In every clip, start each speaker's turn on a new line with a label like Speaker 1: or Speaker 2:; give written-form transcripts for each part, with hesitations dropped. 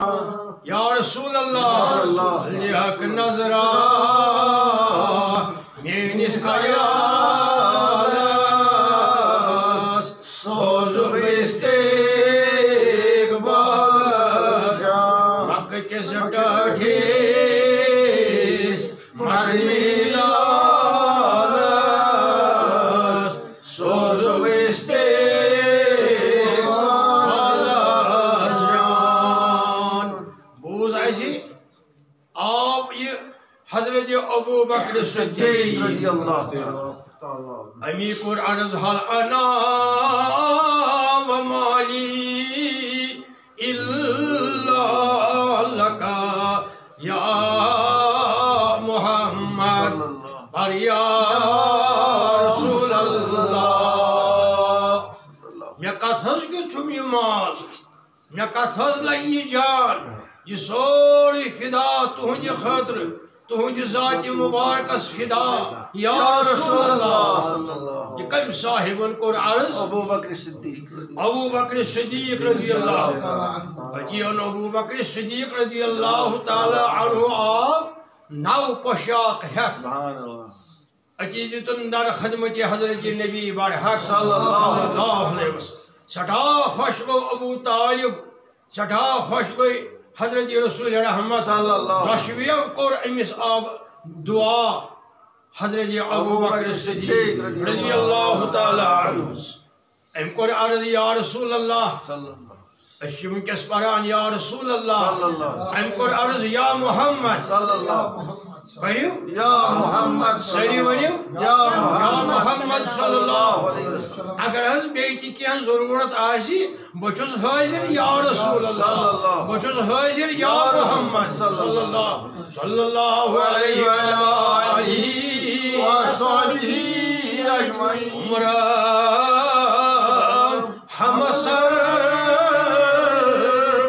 Speaker 1: یا رسول اللہ لحق نظرہ میانس خیالس سوزو استقبال مکہ کس ٹاٹھیس مرمی لالس سوزو حضرت ابو بکر صدیق رضی اللہ تعالی امی کور عرض حل انا ومالی الا لکا یا محمد اور یا رسول اللہ میں کتھس کی چھم یہ مال میں کتھس لئی جان یہ سوری فدا تہنج خاطر تہنج ذات مبارکس فدا یا رسول اللہ یہ کم صاحبن کور عرض
Speaker 2: ابو بکر
Speaker 1: صدیق رضی اللہ بچیون ابو بکر صدیق رضی اللہ تعالی عنہ آو نو پوشاک ہیت اچیجتن در خدمت حضرت نبی برحق صلی اللہ علیہ وسلم سٹھا خوش گو ابو طالب سٹھا خوش گئی حضرت رسول رحمت صلی اللہ دشویو کور امس آب دعا حضرت ابو بکر صدیق رضی اللہ تعالی عنہ ام کور عرض یا رسول اللہ اشم کس پران یا رسول اللہ ام کور عرض یا محمد ونیو
Speaker 2: یا محمد
Speaker 1: سری ونیو
Speaker 2: یا
Speaker 1: محمد صلی اللہ علیہ وسلم اگر حض بیتی کیا ضرورت آسی بچوس حاضر یا رسول اللہ بچوس حاضر یا محمد صلی اللہ علیہ وآلہ
Speaker 2: وصحبہ اجمعین
Speaker 1: عمران ہم سر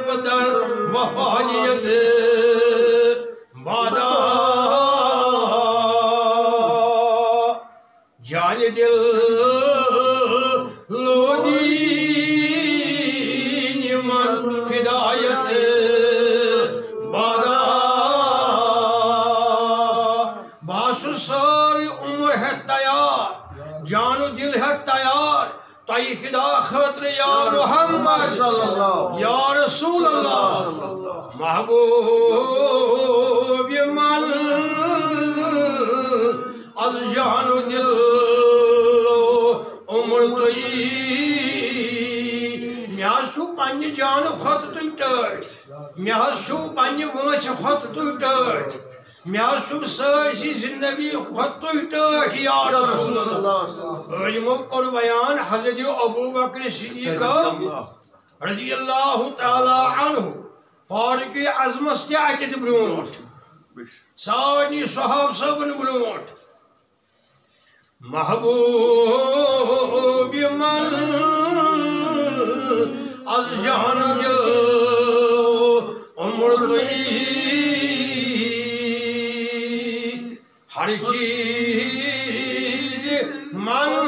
Speaker 1: بدر وفالیت بادا جان دل لودین من فدایت بادا باسو ساری عمر ہے تیار جان و دل ہے تیار تائی فدا خاطر یا محمد یا رسول اللہ محبوب من از جان و دل عمر تئی میاز شو پنی جان خط تئی ٹاٹ میاز شو پنی وانچ خط تئی ٹاٹ میاز شو سرسی زندگی خط تئی ٹاٹ یا رسول اللہ علمو کر بیان حضرت ابو بکر صدیق رضی اللہ تعالی عنہ فاروق اعظمس تہ اتہ برونٹ سارنی صحاب صبن برونٹ محبوب من از جان دل عمر تئی ہر چیز من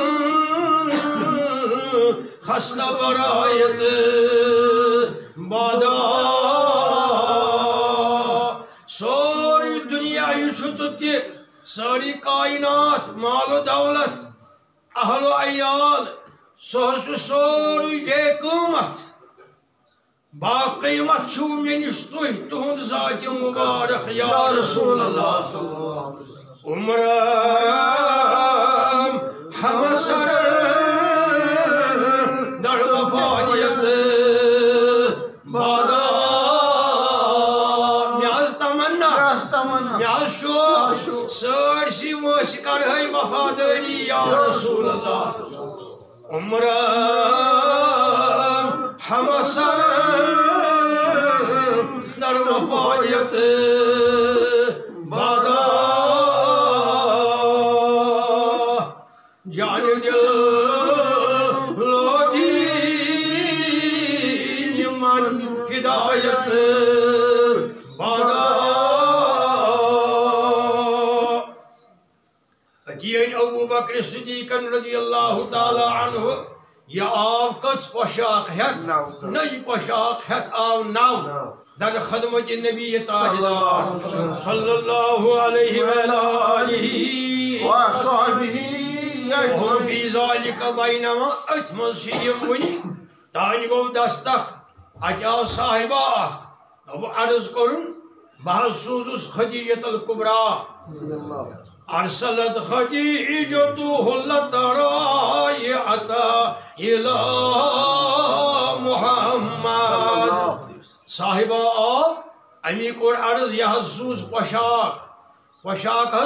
Speaker 1: خسن برایت بادا سوری دنیا یشت تی ساری کائنات مال و دولت اہل و عیال سوری بے قیمت با قیمت چھو میں نشتوی تہند ذات مبارک یا رسول اللہ عمران ہم سر در وفادیت بادا نیاز تمنا نیاز شو سرسی وش کرہی وفاداری یا رسول اللہ عمران ہم سر در وفادیت بادا جان دل لودین من فدایت بادا اتین ابو بکر صدیق رضی اللہ تعالی عنہ یہ آو کچھ پوشاک ہیت نئی پوشاک ہیت آو نو در خدمت نبی تاجدار صلی اللہ علیہ وآلہ وہم فی ذالک بینما اتمن سیم ونی تانی گو دستخ اتیاو صاحبہ اب عرض کرن بہت سوزس خدیجت الکبرى ارسلت خدیجتو لترائعتا الى محمد صاحبہ امی کور عرض یہ سوز پوشاک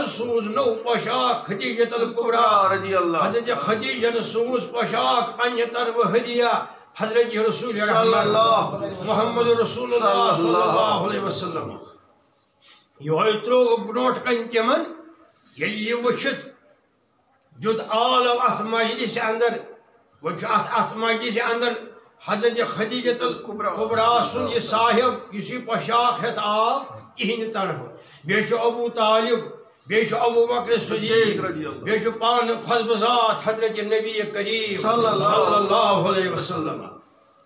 Speaker 1: سوز نو پوشاک خدیجت الکبرى حضرت خدیجہ سوز پوشاک پنہ طرف ہدیہ حضرت رسول رحمت محمد رسول اللہ صلی اللہ علیہ وسلم یہ ترو برونٹ کن تمن یل یہ وچت جد عالم ات مجلس اندر وچ ات مجلس اندر حضرت خدیجت الکبرى سن یہ صاحب اس پوشاک ہت آو کہین طرف بیچ ابو طالب بیچ ابو بکر صدیق بیچ پان خزب ذات حضرت نبی کریم صلی اللہ علیہ وسلم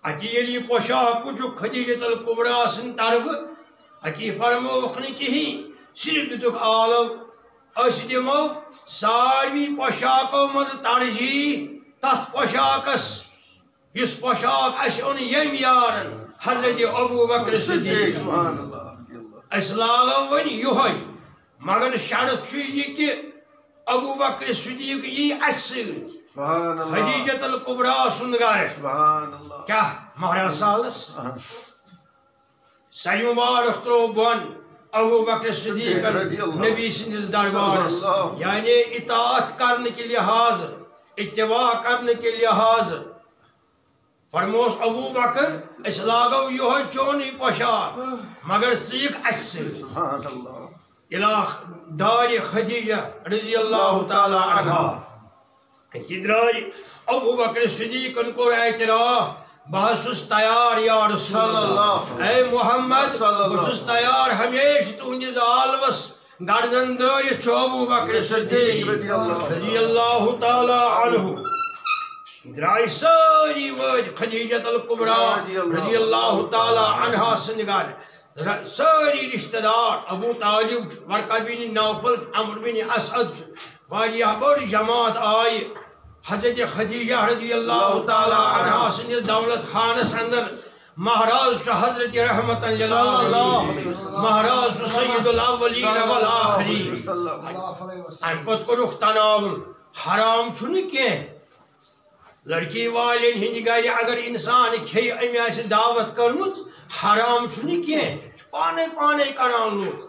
Speaker 1: اتی یلی پوشاک کچھ خدیجت الکبرى سن طرف اتی فرمو وقنی کہین صرف دتک عالم اس دمو ساروی پوشاکو مز ترجیح تت پوشاکس اس پوشاک اس ان یم یارن حضرت ابو بکر صدیق اس لاگو ون یہ مگر شرط یہ کہ ابو بکر صدیق یہ اس خدیجت الکبرى سن گر کیا مہراز سالس ساری مبارک ترو بون ابو بکر صدیق نبی سندس دربارس یعنی اطاعت کرنے کے لحاظ اتباع کرنے کے لحاظ فرموس ابو بکر اس لاگو یہ چونی پوشاک مگر ثیق اس الہ دار خدیجہ رضی اللہ تعالی عنہ کدرائی ابو بکر صدیق ان کو اعتراف بہسس تیار یا رسول اللہ اے محمد بہسس تیار ہمیش تہندس عالمس گردن دٲرِتھ چھُ ابو بکر صدیق رضی اللہ تعالی عنہ درائی ساری وٲتۍ خدیجت الکبرى رضی اللہ تعالی عنہ سند گر ساری رشتہ دار ابو طالب ورقہ بن نوفل عمرو بن اسعد واریاہ بڑ جماعت آئی حضرت خدیجہ رضی اللہ تعالی عنہ سندس دولت خانس اندر مہراز حضرت رحمت للعالمین مہراز سید الاولین والآخرین ام پت کورُکھ تناوُن حرام چھُنہٕ کینٛہہ لڑکی والین ہند گر اگر انسان کھے ام آسہِ دعوت کٔرمٕژ حرام چھُنہٕ کینٛہہ پانے پانے کران لوگ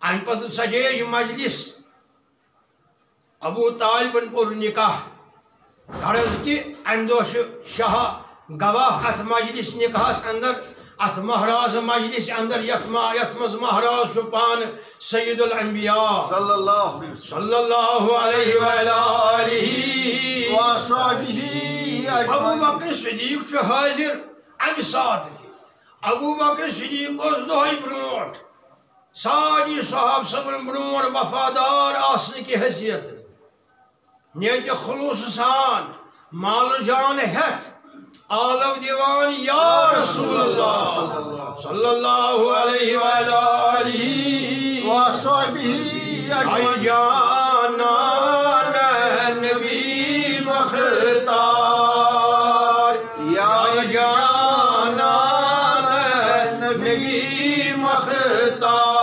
Speaker 1: ام پتہٕ سجے مجلس ابو طالبن پوٚر نکاح غرض کہ ام دۄہ شاہ گواہ ات مجلس نکاحس اندر ات مہراز مجلس اندر یت مز مہراز پان سید الانبیاء صلی اللہ علیہ وآلہ ابو بکر صدیق حاضر ام سات ابو بکر صدیق دہی برونٹ ساری صحاب صبر برون وفادار آسن کی حیثیت نیت خلوص سان مال جان ہتھ آلو دیوان یا رسول اللہ صلی اللہ علیہ وآلہ وصحبہ جانا نبی مختار یا جانا نبی مختار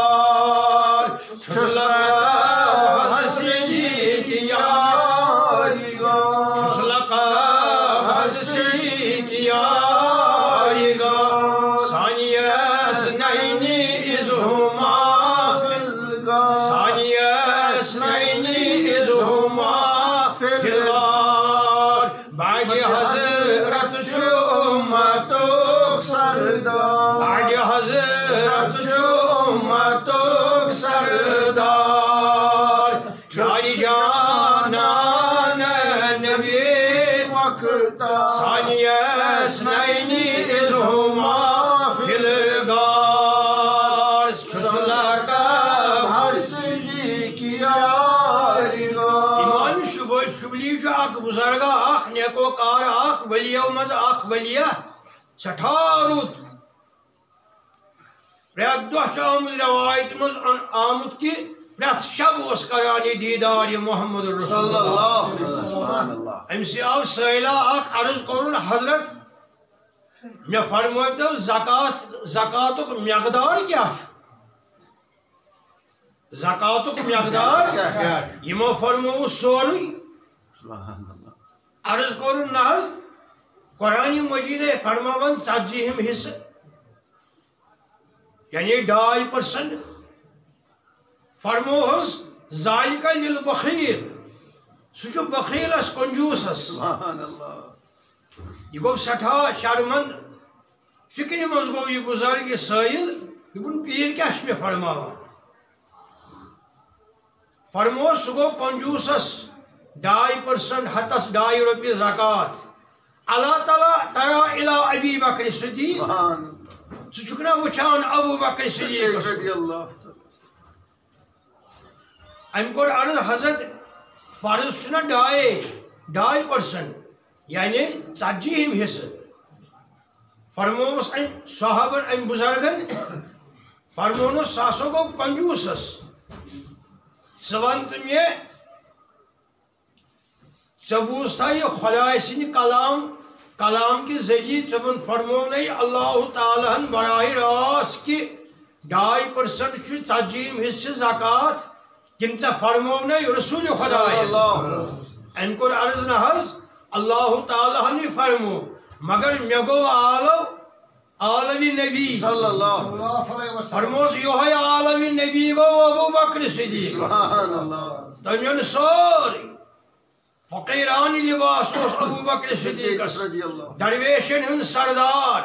Speaker 1: بزرگا اخ نیکو کار اخ ولیو مز اخ ولیہ سٹھا رود پریت دہ چھ آمد روایت مز آمد کہ پریت شب اس کران دیدار محمد رسول اللہ امس آو سیلہ اخ عرض کرن حضرت میں فرمائیتو زکاتک مقدار کیا زکاتک مقدار یمو فرمو سوری عرض کرن نہ قرآن مجید فرماون 40 حصہ یعنی 2.5% فرموہس ذالک للبخیل سہ بخیلس کنجوسس یہ گو سٹھا شرمند فکر مز گو یہ بزرگ سائل یہ پیر کیا میں فرماوان فرموس سہ گو کنجوسس 2% ہتس 2 رۄپیہِ زکات اللہ تعالیٰ ترا الى ابی بکر صدیق ژٕ چھُکھ نا وٕچھان ابو بکر صدیقس ام کوٚر عرض حضرت فرض چھُنا 2.5% یعنی 40 حصہ فرموس ام صحابن ام بزرگن فرمونس سہ ہسا گو کنجوسس ژٕ ون تہٕ مےٚ ژےٚ بوٗزتھا یہِ خۄداے سٕنٛدِ کلام کے ذریعے ژےٚ فرمونے اللہ تعالیٰ ہن براہ راست کہ 2.5% چھُ 40 حصہ زکات کن ژےٚ فرمونے رسول خداے ام کوٚر عرض نہ حظ اللہ تعالیٰ ہن فرمو مگر مے گو عالمی نبی فرموس یہوے عالمی نبی گو ابو بکر صدیق تٔمۍ اوٚن سورُے فقیران لباس ابو بکر صدیق درویشن ہند سردار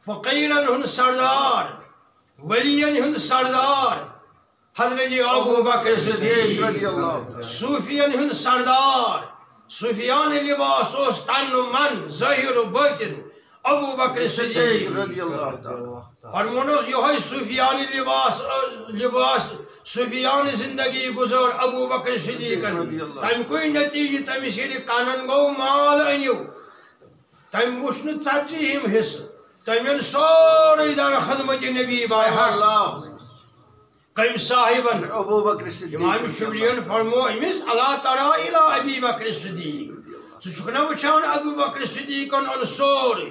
Speaker 1: فقیرن ہند سردار ولین ہند سردار حضرت ابو بکر صدیق صوفین ہند سردار صوفیان لباس تن من ظاہر باطن ابو بکر صدیق فرمونس یہ صوفیان لباس صوفیان زندگی گزر ابو بکر صدیقن تم کوئی نتیجہ تمس یل کنن گو مال انیو تم وچھ نہ 40 حصہ تم سورے در خدمت نبی باہر کم صاحبن
Speaker 2: ابو بکر صدیق
Speaker 1: امام شبلیون فرمو امس اللہ ترا الى ابی بکر صدیق ژٕ چھُکھ نا وٕچھان ابو بکر صدیقن ان سورے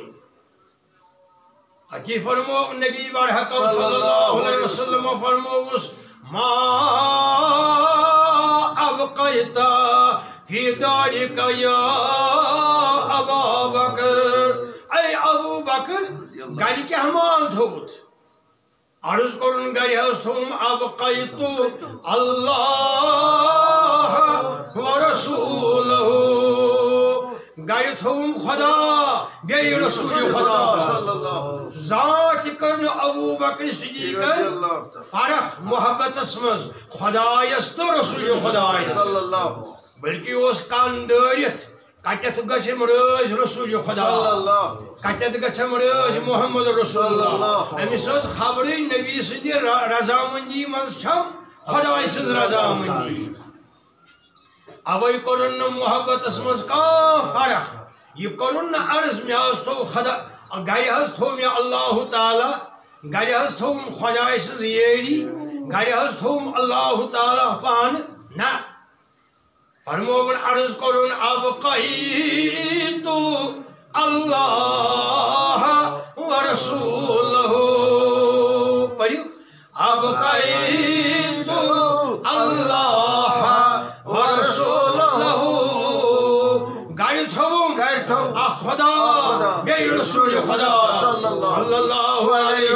Speaker 1: اتی فرمو نبی برحق صلی اللہ علیہ وسلم فرموس ما ابقیت فی دارک یا ابا بکر اے ابو بکر گھر کیا مال تھوت عرض کرن گھر حض تھوم ابقیت اللہ ورسولہ گھر تھوم خدا بے رسول خدا ذات کرن ابو بکر صدیق فرق محبت اسمز خدایس تو رسول خدایس بلکہ اس کان دارت کتت گھم رٲض رسول خدا کتت گھم رٲض محمد رسول اللہ امس خبر نبی سند رضامندی من چھم خدای سز رضامندی اوے کرن محبت اسمز کان فرق یہ کرن عرض میں تو خدا گھر حض تھو میں اللہ تعالی گھر حض تھوم خدای سز یری گھر حض تھوم اللہ تعالی پان نہ فرموون عرض کرن ابقیت اللہ ورسولہ پڑھو ابقیت اللہ ورسولہ گھر تھوم خدا بے رسول خدا صلی اللہ علیہ